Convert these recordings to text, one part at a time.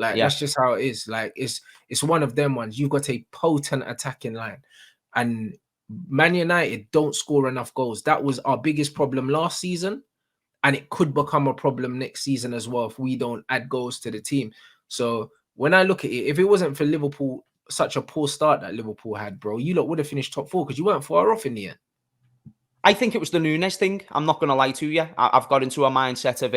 Like, Yeah. that's just how it is. Like, it's one of them ones. You've got a potent attacking line. And Man United don't score enough goals. That was our biggest problem last season. And it could become a problem next season as well if we don't add goals to the team. So when I look at it, if it wasn't for Liverpool, such a poor start that Liverpool had, bro, you lot would have finished top 4 because you weren't far off in the end. I think it was the Nunes thing. I'm not going to lie to you. I've got into a mindset of,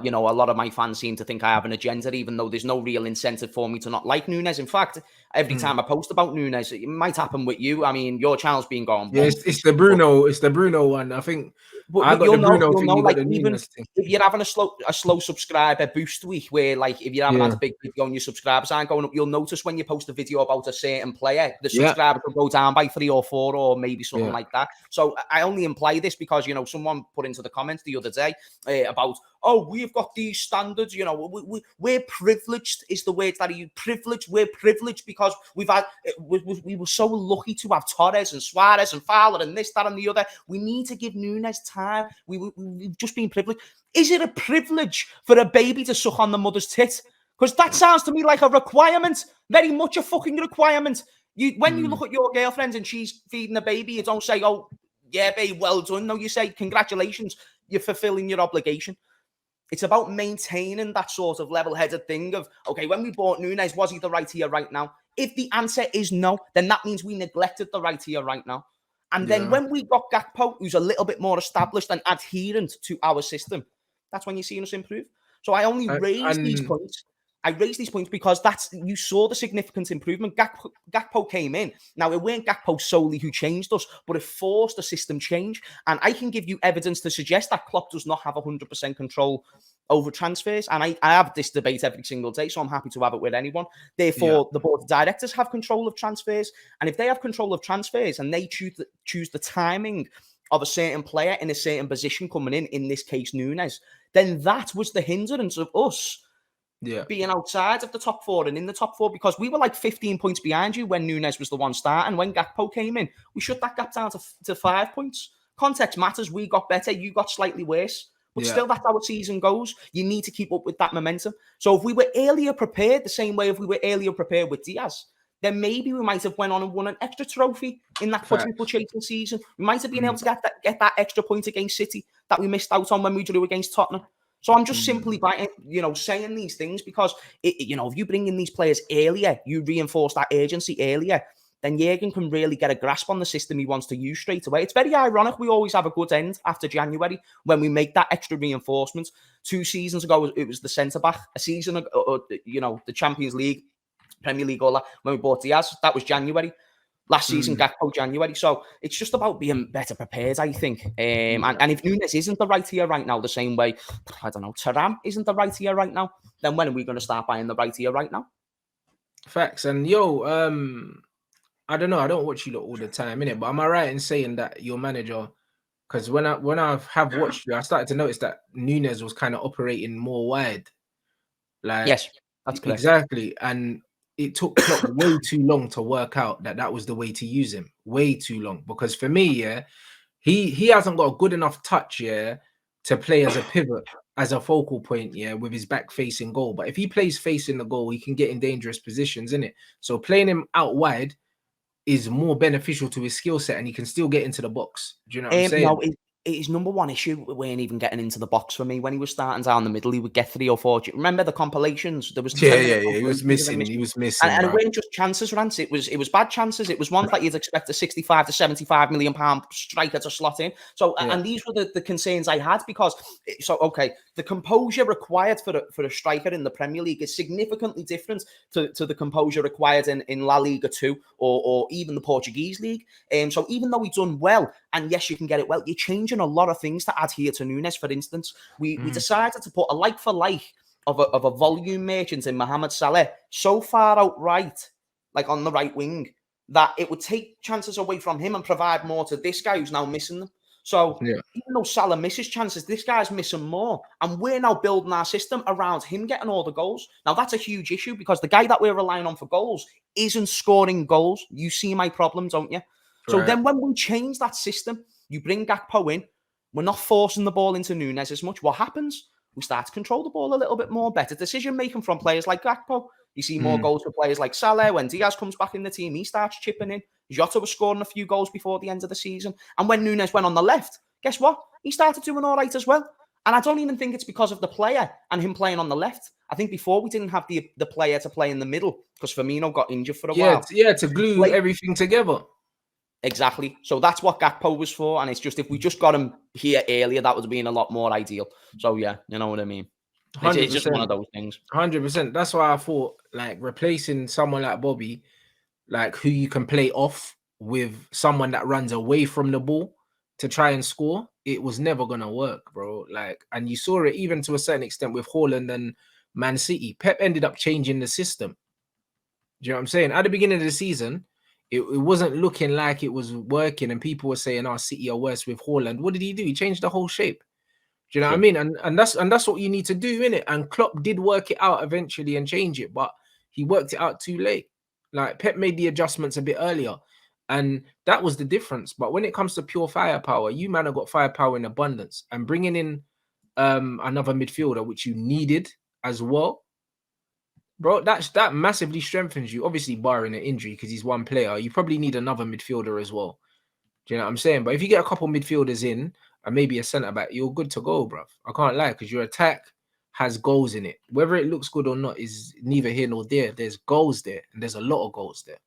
you know, a lot of my fans seem to think I have an agenda, even though there's no real incentive for me to not like Nunes. In fact, every time I post about Nunes, it might happen with you. I mean, your channel's been going. Yeah, it's the Bruno one. I think I got you'll the Bruno know, thing. You got like, the even Nunes thing. if you're having a slow subscriber boost week, where, like, if you're having had a big video and your subscribers aren't going up, you'll notice when you post a video about a certain player, the subscribers will go down by 3 or 4 or maybe something like that. So I only imply this because, you know, someone put into the comments the other day about, oh, we've got these standards, you know, we're privileged is the word that you privileged. We're privileged because we were so lucky to have Torres and Suarez and Fowler and this, that, and the other. We need to give Nunes time. We've just been privileged. Is it a privilege for a baby to suck on the mother's tit? Because that sounds to me like a requirement, very much a fucking requirement. When you look at your girlfriend and she's feeding a baby, you don't say, oh, yeah, babe, well done. No, you say, congratulations, you're fulfilling your obligation. It's about maintaining that sort of level-headed thing of, okay, when we bought Nunes, was he the right here right now? If the answer is no, then that means we neglected the right here right now. And then when we got Gakpo, who's a little bit more established and adherent to our system, that's when you're seeing us improve. So I only raise these points. I raise these points because you saw the significant improvement. Gakpo came in. Now, it weren't Gakpo solely who changed us, but it forced a system change. And I can give you evidence to suggest that Klopp does not have 100% control over transfers. And I have this debate every single day, so I'm happy to have it with anyone. Therefore, the board of directors have control of transfers. And if they have control of transfers and they choose the timing of a certain player in a certain position coming in this case, Nunes, then that was the hindrance of us being outside of the top 4 and in the top 4, because we were like 15 points behind you when Nunes was the one starting. When Gakpo came in, we shut that gap down to 5 points. Context matters. We got better. You got slightly worse. But still, that's how a season goes. You need to keep up with that momentum. So if we were earlier prepared, the same way if we were earlier prepared with Diaz, then maybe we might have went on and won an extra trophy in that quadruple chasing season. We might have been able to get that extra point against City that we missed out on when we drew against Tottenham. So I'm just simply, saying these things because, if you bring in these players earlier, you reinforce that urgency earlier, then Jurgen can really get a grasp on the system he wants to use straight away. It's very ironic we always have a good end after January when we make that extra reinforcement. 2 seasons ago, it was the centre-back. A season ago, the Champions League, Premier League, all that, when we bought Diaz, that was January. Last season, Gakpo, January. So it's just about being better prepared, I think. And if Nunes isn't the right here right now, the same way, I don't know, Thuram isn't the right here right now, then when are we going to start buying the right here right now? Facts. And I don't know, I don't watch you lot all the time, innit? But am I right in saying that your manager, because when I have watched you, I started to notice that Nunes was kind of operating more wide. Like, yes, that's correct. Exactly. And it took Klopp way too long to work out that was the way to use him. Way too long. Because for me, he hasn't got a good enough touch, to play as a pivot, as a focal point, with his back facing goal. But if he plays facing the goal, he can get in dangerous positions, innit? So playing him out wide is more beneficial to his skill set, and he can still get into the box. Do you know what I'm saying? No, his number one issue weren't even getting into the box for me. When he was starting down the middle, he would get 3 or 4. Do you remember the compilations? There was He was missing. He was missing, and it weren't just chances, Rants. It was bad chances. It was ones that you'd expect a 65 to 75 million pound striker to slot in. So and these were the concerns I had because the composure required for a striker in the Premier League is significantly different to the composure required in La Liga 2 or even the Portuguese league. So even though we've done well, and yes, you can get it well, you're changing a lot of things to adhere to Nunes. For instance, we decided to put a like for like of a volume merchant in Mohamed Salah so far out right, like on the right wing, that it would take chances away from him and provide more to this guy who's now missing them. So even though Salah misses chances, this guy's missing more. And we're now building our system around him getting all the goals. Now, that's a huge issue because the guy that we're relying on for goals isn't scoring goals. You see my problem, don't you? So then when we change that system, you bring Gakpo in, we're not forcing the ball into Nunes as much. What happens? we start to control the ball a little bit more. Better decision making from players like GAKPO. You see more goals for players like Salah. When Diaz comes back in the team, he starts chipping in. Jota was scoring a few goals before the end of the season. And when Nunez went on the left, guess what? He started doing all right as well. And I don't even think it's because of the player and him playing on the left. I think before we didn't have the player to play in the middle because Firmino got injured for a while. Yeah, to glue everything together. Exactly. So that's what GAKPO was for. And it's just, if we just got him here earlier, that would have been a lot more ideal. So yeah, you know what I mean? It's just one of those things. 100%. That's why I thought, like, replacing someone like Bobby, like, who you can play off with someone that runs away from the ball to try and score, it was never going to work, bro. Like, and you saw it even to a certain extent with Haaland and Man City. Pep ended up changing the system. Do you know what I'm saying? At the beginning of the season, it wasn't looking like it was working, and people were saying, "Oh, City are worse with Haaland." What did he do? He changed the whole shape. Do you know what I mean? And that's what you need to do, innit? And Klopp did work it out eventually and change it, but he worked it out too late. Like, Pep made the adjustments a bit earlier, and that was the difference. But when it comes to pure firepower, you man have got firepower in abundance, and bringing in another midfielder, which you needed as well, bro, that massively strengthens you. Obviously, barring an injury, because he's one player, you probably need another midfielder as well. Do you know what I'm saying? But if you get a couple midfielders in and maybe a centre back, you're good to go, bruv. I can't lie, because your attack has goals in it. Whether it looks good or not is neither here nor there. There's goals there, and there's a lot of goals there.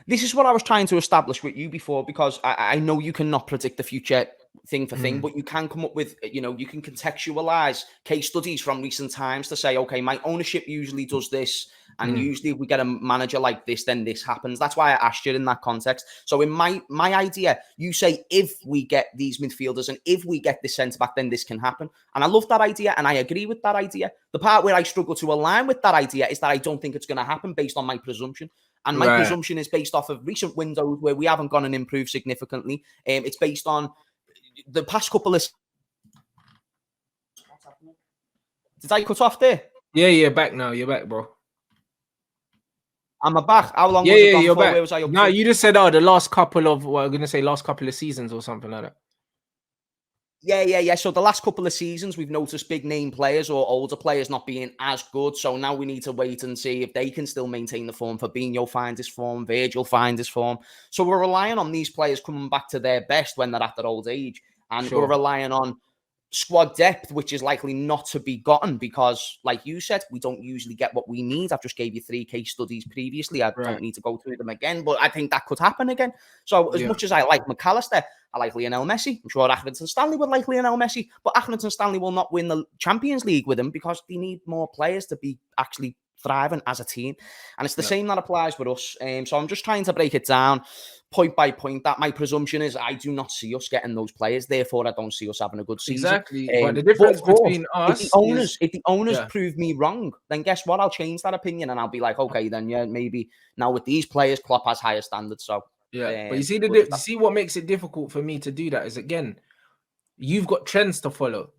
This is what I was trying to establish with you before, because I know you cannot predict the future thing for thing, but you can come up with, you know, you can contextualize case studies from recent times to say, okay, my ownership usually does this, and usually if we get a manager like this, then this happens. That's why I asked you in that context. So in my idea, you say, if we get these midfielders and if we get this centre back, then this can happen. And I love that idea, and I agree with that idea. The part where I struggle to align with that idea is that I don't think it's going to happen based on my presumption. And my presumption is based off of recent windows where we haven't gone and improved significantly. It's based on the past couple of... Did I cut off there? Yeah, you're back now. You're back, bro. I'm back. How long was it gone you're for? back. Where was I up No, to? you just said, oh, the last couple of, well, I'm going to say last couple of seasons or something like that. Yeah. So the last couple of seasons, we've noticed big name players or older players not being as good. So now we need to wait and see if they can still maintain the form. Fabinho find his form, Virgil find his form. So we're relying on these players coming back to their best when they're at their old age. And we're relying on squad depth, which is likely not to be gotten because, like you said, we don't usually get what we need. I've just gave you 3 case studies previously. I don't need to go through them again, but I think that could happen again. So as much as I like McAllister, I like Lionel Messi. I'm sure Accrington Stanley would like Lionel Messi, but Accrington Stanley will not win the Champions League with him because they need more players to be actually thriving as a team. And it's the same that applies with us. So I'm just trying to break it down point by point. That my presumption is I do not see us getting those players. Therefore, I don't see us having a good season. Exactly. But the difference between us if the owners prove me wrong, then guess what? I'll change that opinion and I'll be like, okay, then maybe now with these players, Klopp has higher standards. So but you see what makes it difficult for me to do that is, again, you've got trends to follow.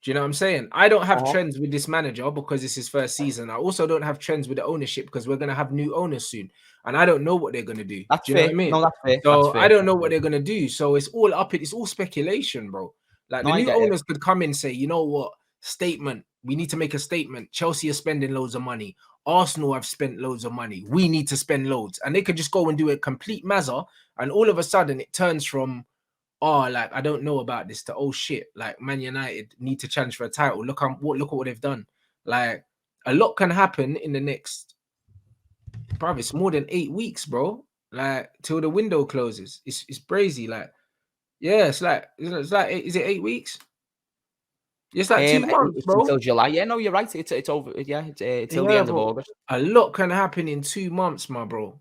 Do you know what I'm saying? I don't have trends with this manager because it's his first season. I also don't have trends with the ownership because we're going to have new owners soon. And I don't know what they're going to do. That's do you know what I mean? No, that's fair. So that's fair. I don't know what they're going to do. So it's all up. It's all speculation, bro. Like the new owners could come in and say, you know what? Statement. We need to make a statement. Chelsea are spending loads of money. Arsenal have spent loads of money. We need to spend loads. And they could just go and do a complete mazza. And all of a sudden it turns from, oh, like, I don't know about this to, oh shit, like Man United need to challenge for a title. Look at what they've done. Like, a lot can happen in the next, bro, it's more than 8 weeks, bro. Like, till the window closes. It's crazy. Like, yeah, it's like, is it 8 weeks? It's like 2 months, bro. Until July. Yeah, no, you're right. It's over. Yeah, it's till the end of August. A lot can happen in 2 months, my bro.